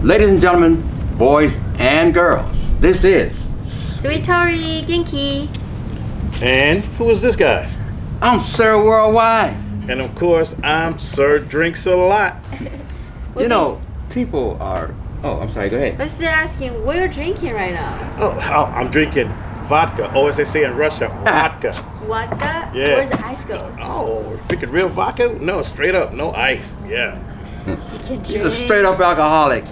Ladies and gentlemen, boys and girls, this is Sweet Tori, Genki. And who is this guy? I'm Sir Worldwide. And of course, I'm Sir Drinks a Lot. You know, people are... Oh, I'm sorry, go ahead. I was still asking, what are you drinking right now? Oh, I'm drinking vodka. Oh, as they say in Russia, vodka. Vodka? Yeah. Where's the ice go? Oh, drinking real vodka? No, straight up, no ice. Yeah. You can He's a drink. straight up alcoholic.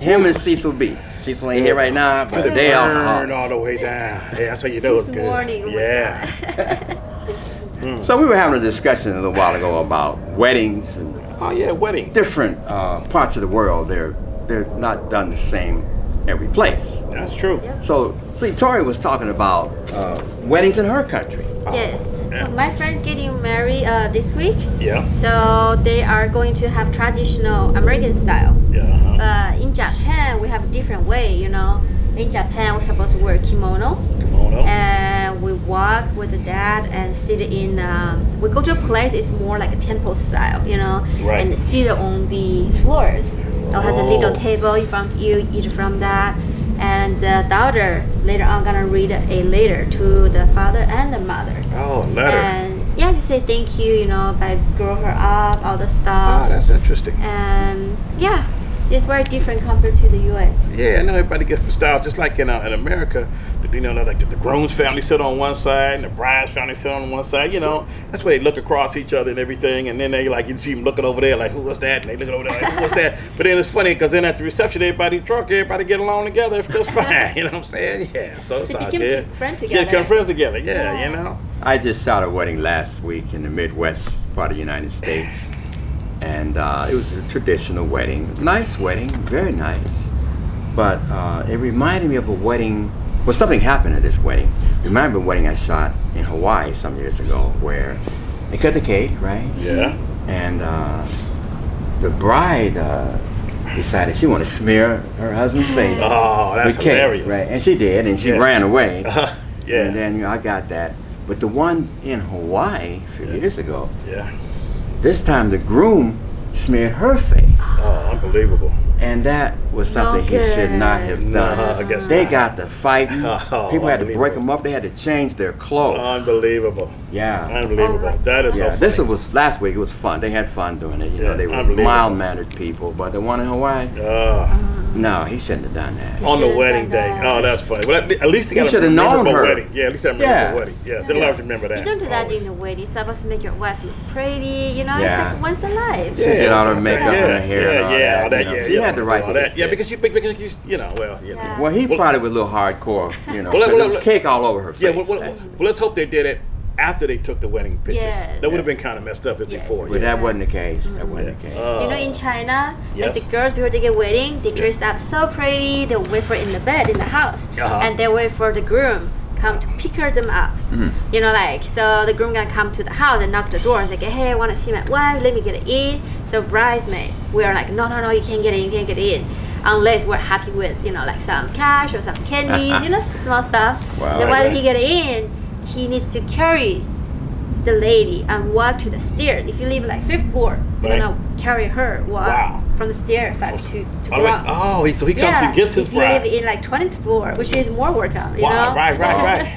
Him and Cecil B. Cecil ain't here right now, but they Burn alcoholic. all the way down. Yeah, that's how you know it's This good. morning, oh my Yeah. So we were having a discussion a little while ago about weddings and Oh yeah, weddings. different parts of the world. They're not done the same every place. That's true. Yep. So Victoria was talking about weddings in her country. Yes. So my friend's getting married this week. Yeah. So they are going to have traditional American style. Yeah. In Japan, we have a different way, you know. In Japan, we're supposed to wear kimono. Kimono. And we walk with the dad and sit in, we go to a place, it's more like a temple style, you know. Right. And sit on the floors. They'll have a little table in front of you, eat from that. And the daughter later on gonna read a letter to the father and the mother. Oh, letter. And yeah, just say thank you, you know, by grow her up, all the stuff. Ah, that's interesting. And yeah, it's very different compared to the US. Yeah, I know everybody gets for style, just like in America. You know, like the groom's family sit on one side and the bride's family sit on one side. You know, that's where they look across each other and everything. And then they like you see them looking over there like, who was that? And they looking over there like, who was that? But then it's funny because then at the reception, everybody drunk, everybody get along together. It feels fine. You know what I'm saying? Yeah. So it's They all become good. friends Yeah, together. become friends together. Yeah, you know. I just shot a wedding last week in the Midwest part of the United States. And it was a traditional wedding. Nice wedding, very nice. But it reminded me of a wedding. Well, something happened at this wedding. Remember a wedding I shot in Hawaii some years ago where they cut the cake, right? Yeah. And the bride decided she wanted to smear her husband's face Oh, that's with cake, hilarious. right? And she did, and she Yeah. ran away. Yeah. And then you know, I got that. But the one in Hawaii a few years ago, Yeah. this time the groom smeared her face. Oh, unbelievable. And that was something he should not have No, done. I guess They not. got to fighting. Oh, People had to break unbelievable. them up. They had to change their clothes. Unbelievable. Yeah. Unbelievable. Oh, That is so Yeah, funny. this was last week. It was fun. They had fun doing it. You know, Yeah, they were unbelievable. mild-mannered people. But the one in Hawaii, no, he shouldn't have done that. On the should've wedding done day. that. Oh, that's funny. Well, at least they You got a should've known memorable her. wedding. Yeah, at least that memorable Yeah. wedding. Yeah, they'll always remember that. You don't do that always. in the wedding. You're supposed to make your wife look pretty, you know, Yeah. it's like once in life. She did all her something. makeup and her hair and all that, all that. you know. Yeah, She had the right all to that. do Yeah, that. because you know, well, you know. Yeah. Well, he probably was a little hardcore, you know. Well, 'cause well, there was well, cake all over her face. Yeah, well, actually. let's hope they did it after they took the wedding pictures. Yes. That would have been kind of messed up if Yes. before. But Yeah. that wasn't the case. That wasn't the case. You know, in China, Yes. like the girls before they get wedding, they dress up so pretty. They wait for it in the bed in the house, Uh-huh. and they wait for the groom come to pick them up. You know, like so the groom gonna come to the house and knock the door and say, "Hey, I want to see my wife. Let me get it in." So bridesmaid, we are like, "No, no, no, you can't get in. You can't get in." Unless we're happy with, you know, like some cash or some candies, you know, small stuff. Wow. Then Right, while right. he get in, he needs to carry the lady and walk to the stairs. If you live like fifth floor, you're Right. gonna carry her walk Wow. from the stair back to Oh, ground. so he comes and gets his if you live bride. in like 20th floor, which is more workout, you Wow, know? right.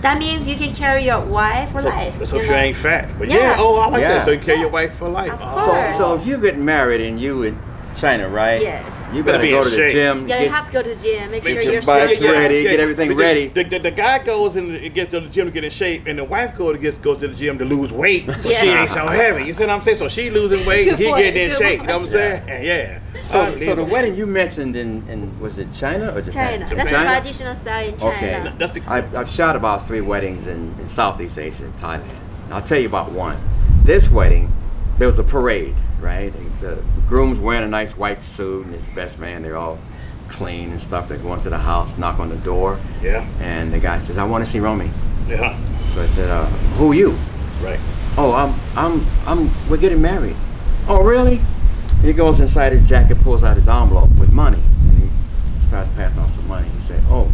That means you can carry your wife for life. So you she know? ain't fat. But Yeah. yeah, oh, I like Yeah. that. So you carry your wife for life. Of Oh. course. So if you get married and you in China, right? Yes. You Better better be go in to the shape. gym. Yeah, you get- have to go to the gym. Make sure your you're bike's still ready. Get everything But ready. The guy goes and gets to the gym to get in shape, and the wife goes to the gym to lose weight, so she Yeah. ain't so heavy. You see what I'm saying? So she losing weight, and he Good point, getting in good shape. You know what I'm saying? point. Yeah. So the Unbelievable. wedding you mentioned in was it China or Japan? China. That's China? traditional style in China. Okay. That's be- I've shot about 3 weddings in Southeast Asia, in Thailand. And I'll tell you about one. This wedding, there was a parade, right? The groom's wearing a nice white suit and his best man, they're all clean and stuff. They go into the house, knock on the door, Yeah. and the guy says, "I want to see Romy." Yeah. So I said, "Who are you?" Right. "Oh, we're getting married." "Oh, really?" He goes inside his jacket, pulls out his envelope with money, and he starts passing off some money. He said, "Oh,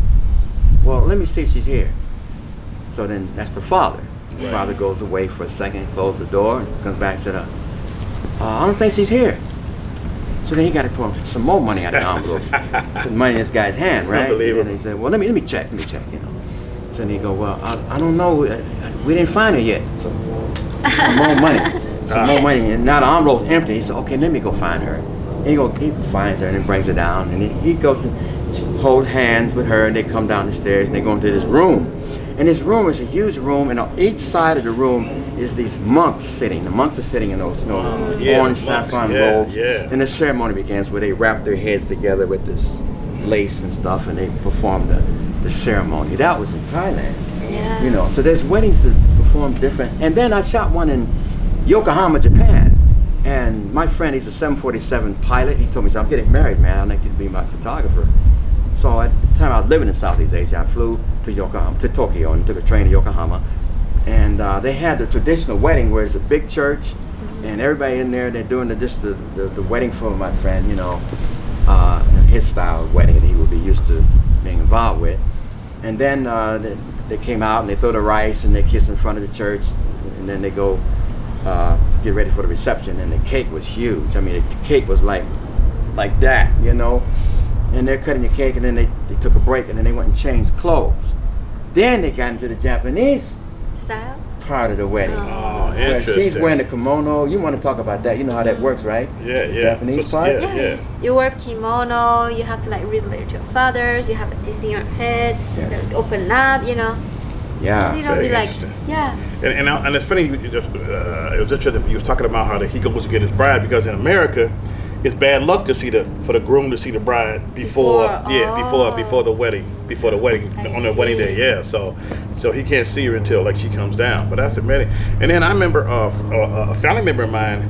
well, let me see if she's here." So then that's the father. The Right. father goes away for a second, closes the door, and comes back and said, I don't think she's here. So then he got to pull some more money out of the envelope. Put money in this guy's hand, right? Unbelievable. And he said, well, let me check, you know. So then he go, well, I don't know, we didn't find her yet. So some more money, and now the envelope's empty. He said, okay, let me go find her. And he finds her and then brings her down, and he goes and holds hands with her, and they come down the stairs and they go into this room. And this room is a huge room, and on each side of the room is these monks sitting. The monks are sitting in those orange saffron robes. Yeah. And the ceremony begins where they wrap their heads together with this lace and stuff, and they perform the ceremony. That was in Thailand. Yeah. You know, so there's weddings that perform different. And then I shot one in Yokohama, Japan. And my friend, he's a 747 pilot. He told me, so I'm getting married, man. I'd like you to be my photographer. So at the time I was living in Southeast Asia, I flew to Tokyo and took a train to Yokohama. And they had the traditional wedding where it's a big church and everybody in there, they're doing the wedding for my friend, you know, his style of wedding that he would be used to being involved with. And then they came out and they throw the rice and they kiss in front of the church, and then they go get ready for the reception, and the cake was huge. I mean, the cake was like that, you know. And they're cutting the cake, and then they took a break, and then they went and changed clothes. Then they got into the Japanese Style? part of the wedding. Oh, Where interesting. she's wearing the kimono. You want to talk about that? You know how that works, right? Yeah, The yeah. Japanese So- part. yeah. Yes. You wear kimono, you have to like relate to your fathers, you have this thing on your head, Yes. you open up, you know. Yeah. You know, Very be like, interesting. yeah. And it's funny, it was interesting, you was talking about how he goes to get his bride, because in America, it's bad luck to see for the groom to see the bride before the wedding I on the wedding day. see. Yeah, so he can't see her until like she comes down. But that's amazing. And then I remember a family member of mine.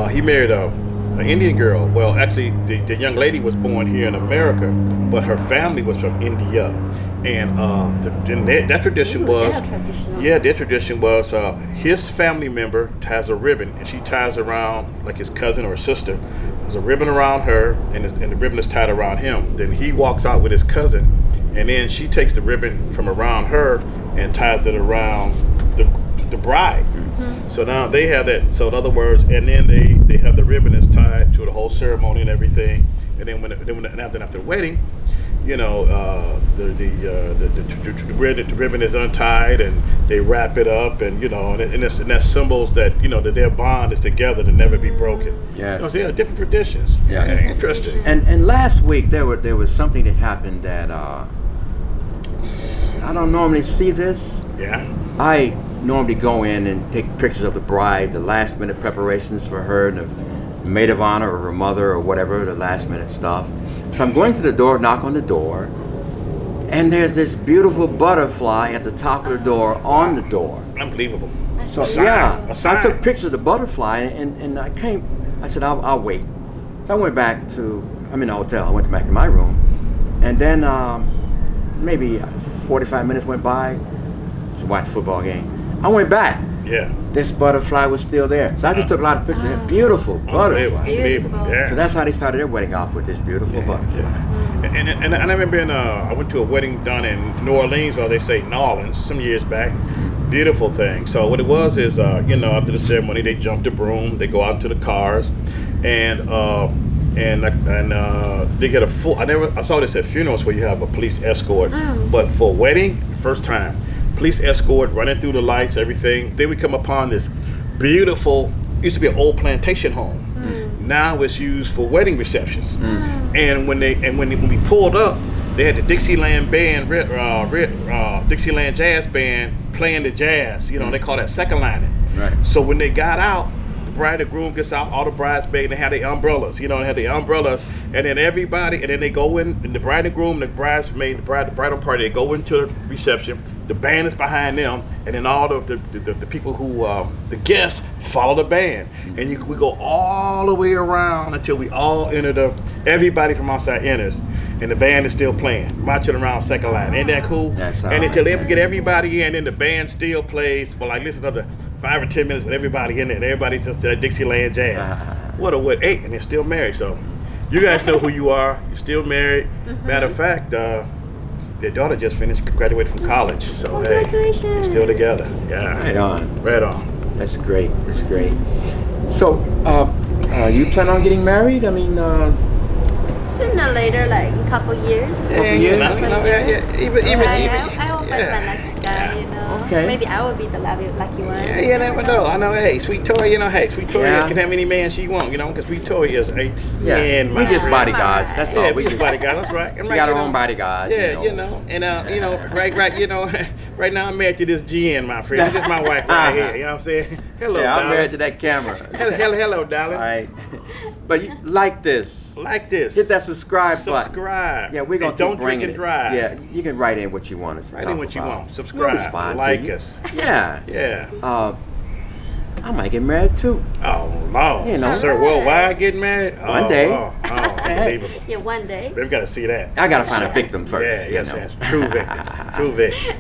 He married an Indian girl. Well, actually, the young lady was born here in America, but her family was from India. And that tradition was, they're traditional. yeah, their tradition was his family member ties a ribbon, and she ties around like his cousin or sister. There's a ribbon around her, and the ribbon is tied around him. Then he walks out with his cousin, and then she takes the ribbon from around her and ties it around the bride. Mm-hmm. So now they have that. So in other words, and then they have the ribbon is tied to the whole ceremony and everything. And then after the wedding, you know, the ribbon is untied and they wrap it up, and you know, and that symbols that, you know, that their bond is together to never be broken. Yeah. You know, so yeah, different traditions. Yeah. Interesting. And last week there was something that happened that I don't normally see this. Yeah. I normally go in and take pictures of the bride, the last minute preparations for her, the maid of honor or her mother or whatever, the last minute stuff. So I'm going to the door, knock on the door, and there's this beautiful butterfly at the top of the door, on the door. Unbelievable. So sign, yeah, a so I sign. took pictures of the butterfly, and I said, I'll wait. So I went back I'm in the hotel, I went back to my room, and then maybe 45 minutes went by to watch a football game. I went back. Yeah. This butterfly was still there. So I just took a lot of pictures of beautiful butterfly. Unbelievable. Yeah. So that's how they started their wedding off, with this beautiful butterfly. Yeah. And I remember I went to a wedding done in New Orleans, or they say New Orleans, some years back. Beautiful thing. So what it was is, you know, after the ceremony, they jump the broom, they go out to the cars, and they get a full. I saw this at funerals where you have a police escort, but for a wedding, first time, police escort running through the lights, everything. Then we come upon this beautiful, used to be an old plantation home. Now it's used for wedding receptions. And when we pulled up, they had the Dixieland band, Dixieland jazz band playing the jazz. You know, they call that second lining. Right. So when they got out, the bride and groom gets out, all the bridesmaids, they have their umbrellas. You know, they have the umbrellas, and then everybody, and then they go in, and the bride and groom, the bridesmaid, the bridal party, they go into the reception. The band is behind them, and then all the people who, the guests, follow the band. And we go all the way around until we all enter everybody from outside enters, and the band is still playing, marching around second line. Ain't that cool? That's all and until they right. get everybody in, then the band still plays for like, listen, another 5 or 10 minutes with everybody in there, and everybody's just to that Dixieland jazz. What, 8, and they're still married. So you guys know who you are. You're still married. Matter of fact, their daughter just graduated from college. So Congratulations. hey, they're still together. Yeah. Right on. Right on. That's great. That's great. So You plan on getting married? I mean, Sooner or later, like a couple years. Yeah, you know, even. I hope I find lucky guy, you know. Okay. Maybe I will be the lucky one. Yeah, you never know. I know. Hey, Sweet Toya, you know. Hey, Sweet Toya can have any man she want, you know, because Sweet Toya is a we just bodyguards. That's all. Yeah, we just bodyguards. That's right. She got her own bodyguard. Yeah, you know, and right, you know, right now I'm married to this GN, my friend. This is my wife right here. You know what I'm saying? Hello, yeah, I'm darling. married to that camera. Hello, darling. All right. But you like this. Like this. Hit that subscribe button. Subscribe. Yeah, we're going to don't drink and drive. Yeah, you can write in what you want us to talk about. Write in what you want. Subscribe. We'll respond like to you. us. Yeah. Yeah. I might get married too. Oh, Lord. You know. Sir, worldwide getting married? One day. Unbelievable. Yeah, one day. We've got to see that. I got to find a victim first. Yeah, yes, true victim. True victim.